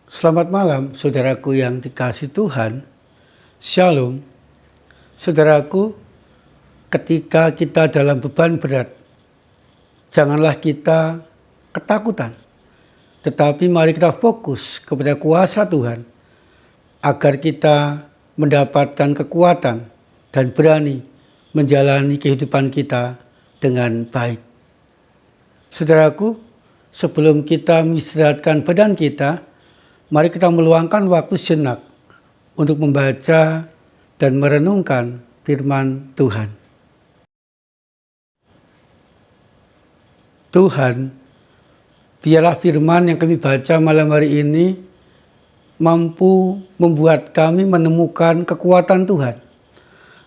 Selamat malam, saudaraku yang dikasihi Tuhan. Shalom. Saudaraku, ketika kita dalam beban berat, janganlah kita ketakutan, tetapi mari kita fokus kepada kuasa Tuhan, agar kita mendapatkan kekuatan dan berani menjalani kehidupan kita dengan baik. Saudaraku, sebelum kita mengistirahatkan badan kita, mari kita meluangkan waktu sejenak untuk membaca dan merenungkan firman Tuhan. Tuhan, biarlah firman yang kami baca malam hari ini mampu membuat kami menemukan kekuatan Tuhan,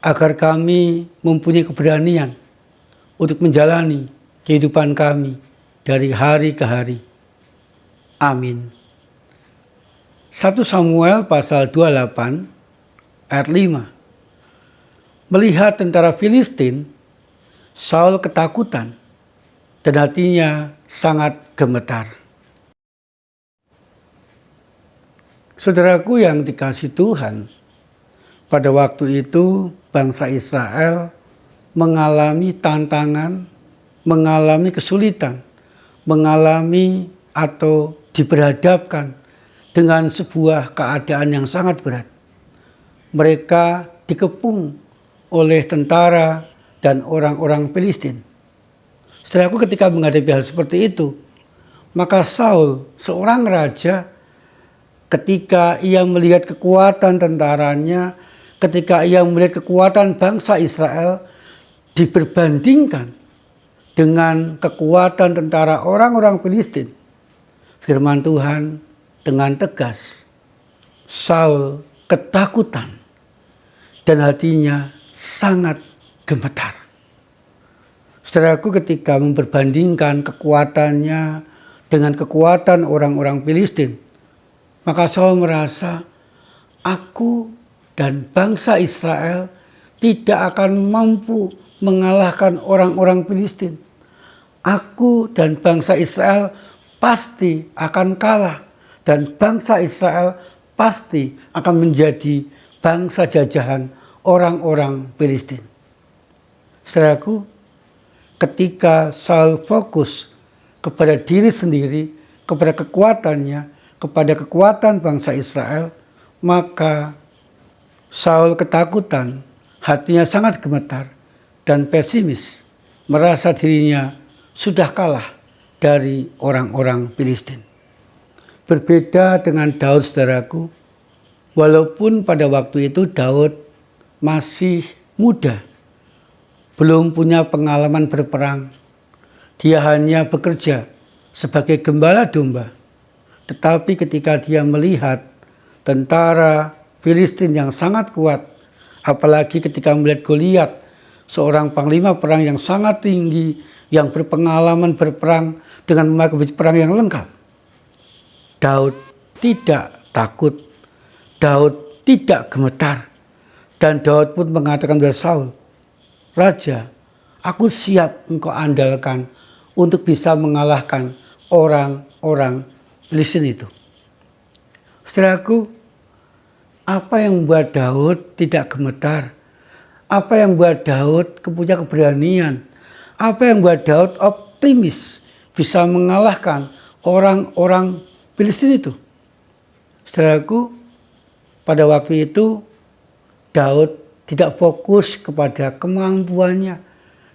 agar kami mempunyai keberanian untuk menjalani kehidupan kami dari hari ke hari. Amin. 1 Samuel pasal 28 ayat 5. Melihat tentara Filistin, Saul ketakutan dan hatinya sangat gemetar. Saudaraku yang dikasihi Tuhan, pada waktu itu bangsa Israel mengalami tantangan, mengalami kesulitan, mengalami atau diperhadapkan dengan sebuah keadaan yang sangat berat. Mereka dikepung oleh tentara dan orang-orang Filistin. Setelahku ketika menghadapi hal seperti itu, maka Saul, seorang raja, ketika ia melihat kekuatan tentaranya, ketika ia melihat kekuatan bangsa Israel diperbandingkan dengan kekuatan tentara orang-orang Filistin, firman Tuhan dengan tegas, Saul ketakutan dan hatinya sangat gemetar. Saudaraku, ketika memperbandingkan kekuatannya dengan kekuatan orang-orang Filistin, maka Saul merasa, aku dan bangsa Israel tidak akan mampu mengalahkan orang-orang Filistin. Aku dan bangsa Israel pasti akan kalah. Dan bangsa Israel pasti akan menjadi bangsa jajahan orang-orang Filistin. Saudaraku, ketika Saul fokus kepada diri sendiri, kepada kekuatannya, kepada kekuatan bangsa Israel, maka Saul ketakutan, hatinya sangat gemetar dan pesimis, merasa dirinya sudah kalah dari orang-orang Filistin. Berbeda dengan Daud, saudaraku, walaupun pada waktu itu Daud masih muda, belum punya pengalaman berperang, dia hanya bekerja sebagai gembala domba. Tetapi ketika dia melihat tentara Filistin yang sangat kuat, apalagi ketika melihat Goliat, seorang panglima perang yang sangat tinggi, yang berpengalaman berperang dengan memakai baju perang yang lengkap, Daud tidak takut, Daud tidak gemetar, dan Daud pun mengatakan kepada Saul, Raja, aku siap engkau andalkan untuk bisa mengalahkan orang-orang Filistin itu. Saudaraku, apa yang membuat Daud tidak gemetar? Apa yang membuat Daud punya keberanian? Apa yang membuat Daud optimis bisa mengalahkan orang-orang Filistin itu? Saudaraku, pada waktu itu Daud tidak fokus kepada kemampuannya,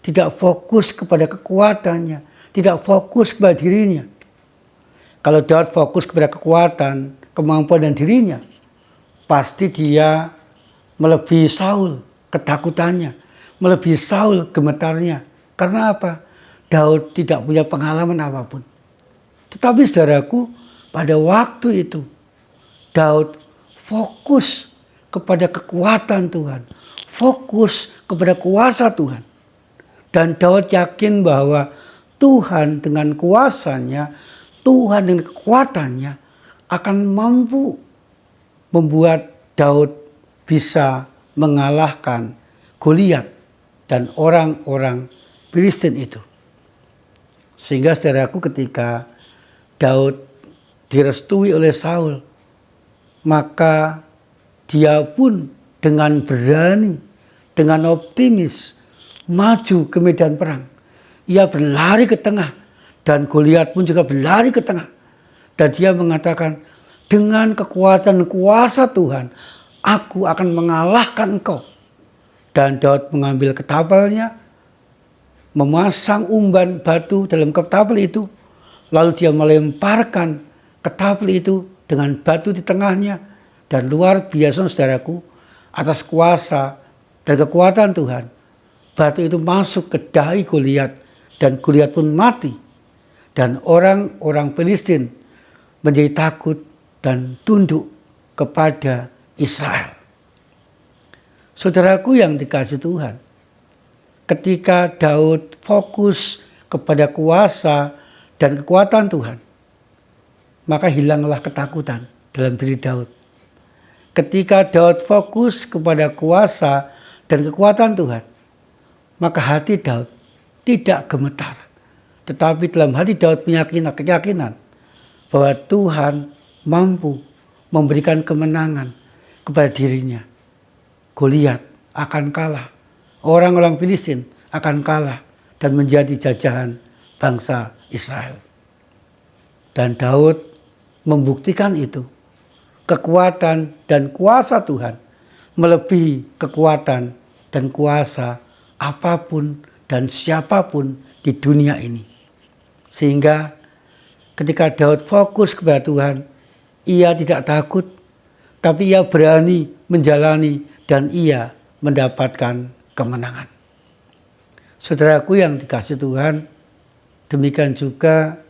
tidak fokus kepada kekuatannya, tidak fokus kepada dirinya. Kalau Daud fokus kepada kekuatan, kemampuan dan dirinya, pasti dia melebihi Saul ketakutannya, melebihi Saul gemetarnya. Karena apa? Daud tidak punya pengalaman apapun. Tetapi saudaraku, pada waktu itu Daud fokus kepada kekuatan Tuhan, fokus kepada kuasa Tuhan. Dan Daud yakin bahwa Tuhan dengan kuasanya, Tuhan dengan kekuatannya akan mampu membuat Daud bisa mengalahkan Goliat dan orang-orang Filistin itu. Sehingga saudaraku, ketika Daud direstui oleh Saul maka dia pun dengan berani, dengan optimis maju ke medan perang. Ia berlari ke tengah dan Goliat pun juga berlari ke tengah. Dan dia mengatakan, dengan kekuatan kuasa Tuhan, aku akan mengalahkan engkau. Dan Daud mengambil ketapelnya, memasang umban batu dalam ketapel itu, lalu dia melemparkan ketapel itu dengan batu di tengahnya. Dan luar biasa saudaraku, atas kuasa dan kekuatan Tuhan, batu itu masuk ke dahi Goliat dan Goliat pun mati. Dan orang-orang Filistin menjadi takut dan tunduk kepada Israel. Saudaraku yang dikasihi Tuhan, ketika Daud fokus kepada kuasa dan kekuatan Tuhan, maka hilanglah ketakutan dalam diri Daud. Ketika Daud fokus kepada kuasa dan kekuatan Tuhan, maka hati Daud tidak gemetar. Tetapi dalam hati Daud punya keyakinan bahwa Tuhan mampu memberikan kemenangan kepada dirinya. Goliat akan kalah, orang-orang Filistin akan kalah dan menjadi jajahan bangsa Israel. Dan Daud membuktikan itu. Kekuatan dan kuasa Tuhan melebihi kekuatan dan kuasa apapun dan siapapun di dunia ini. Sehingga ketika Daud fokus kepada Tuhan, ia tidak takut, tapi ia berani menjalani dan ia mendapatkan kemenangan. Saudaraku yang dikasihi Tuhan, demikian juga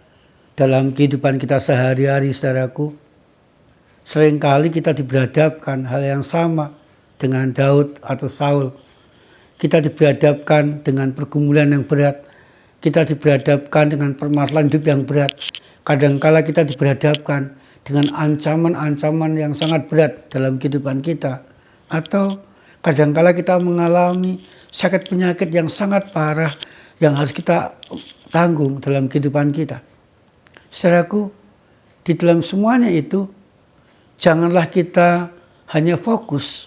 dalam kehidupan kita sehari-hari, saudaraku. Seringkali kita diberhadapkan hal yang sama dengan Daud atau Saul. Kita diberhadapkan dengan pergumulan yang berat. Kita diberhadapkan dengan permasalahan hidup yang berat. Kadangkala kita diberhadapkan dengan ancaman-ancaman yang sangat berat dalam kehidupan kita. Atau kadangkala kita mengalami sakit penyakit yang sangat parah yang harus kita tanggung dalam kehidupan kita. Saudaraku, di dalam semuanya itu, janganlah kita hanya fokus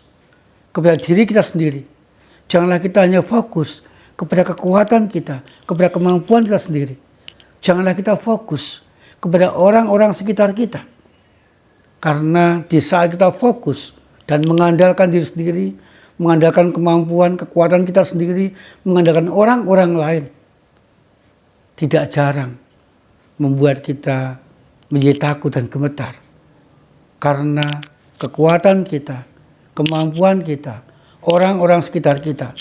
kepada diri kita sendiri. Janganlah kita hanya fokus kepada kekuatan kita, kepada kemampuan kita sendiri. Janganlah kita fokus kepada orang-orang sekitar kita. Karena di saat kita fokus dan mengandalkan diri sendiri, mengandalkan kemampuan, kekuatan kita sendiri, mengandalkan orang-orang lain, tidak jarang membuat kita menjadi takut dan gemetar. Karena kekuatan kita, kemampuan kita, orang-orang sekitar kita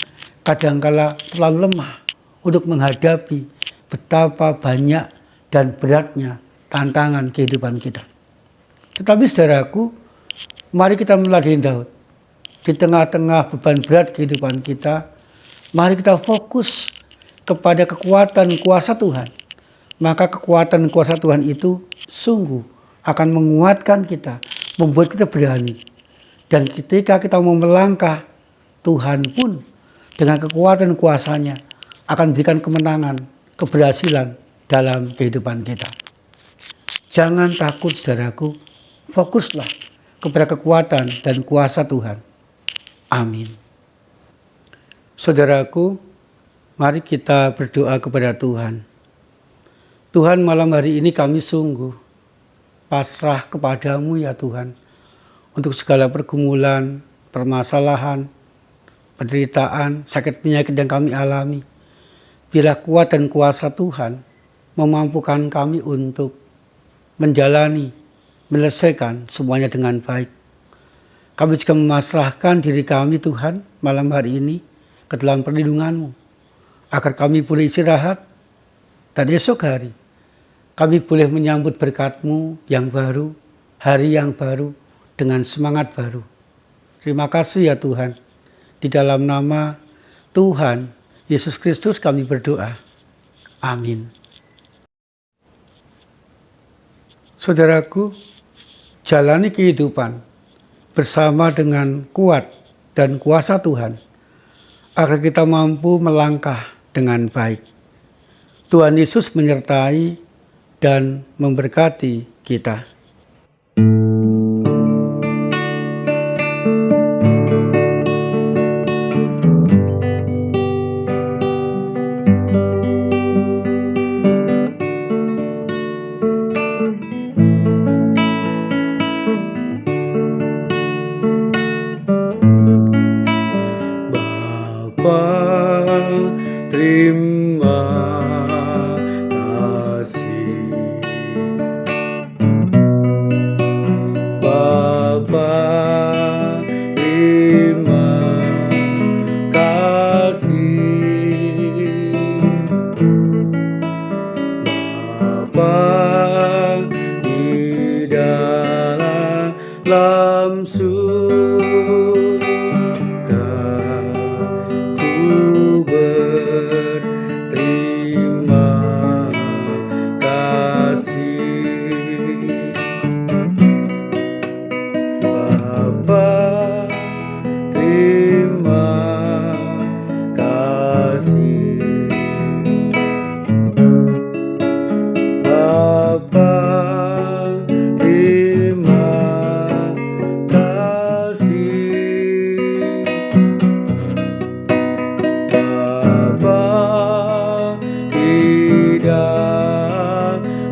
kadangkala terlalu lemah untuk menghadapi betapa banyak dan beratnya tantangan kehidupan kita. Tetapi saudaraku, mari kita meladeni Daud. Di tengah-tengah beban berat kehidupan kita, mari kita fokus kepada kekuatan kuasa Tuhan. Maka kekuatan kuasa Tuhan itu sungguh akan menguatkan kita, membuat kita berani. Dan ketika kita mau melangkah, Tuhan pun dengan kekuatan kuasanya akan berikan kemenangan, keberhasilan dalam kehidupan kita. Jangan takut saudaraku, fokuslah kepada kekuatan dan kuasa Tuhan. Amin. Saudaraku, mari kita berdoa kepada Tuhan. Tuhan, malam hari ini kami sungguh pasrah kepadamu ya Tuhan, untuk segala pergumulan, permasalahan, penderitaan, sakit penyakit yang kami alami. Bila kuat dan kuasa Tuhan memampukan kami untuk menjalani, menyelesaikan semuanya dengan baik. Kami juga memasrahkan diri kami Tuhan malam hari ini ke dalam perlindungan-Mu, agar kami boleh istirahat dan esok hari kami boleh menyambut berkat-Mu yang baru, hari yang baru, dengan semangat baru. Terima kasih ya Tuhan. Di dalam nama Tuhan Yesus Kristus kami berdoa. Amin. Saudaraku, jalani kehidupan bersama dengan kuat dan kuasa Tuhan, agar kita mampu melangkah dengan baik. Tuhan Yesus menyertai dan memberkati kita.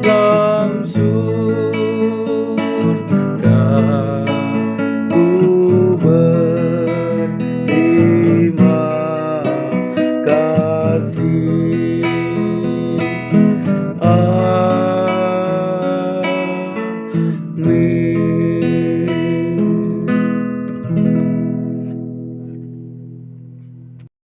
dalam surga. Ku berterima kasih.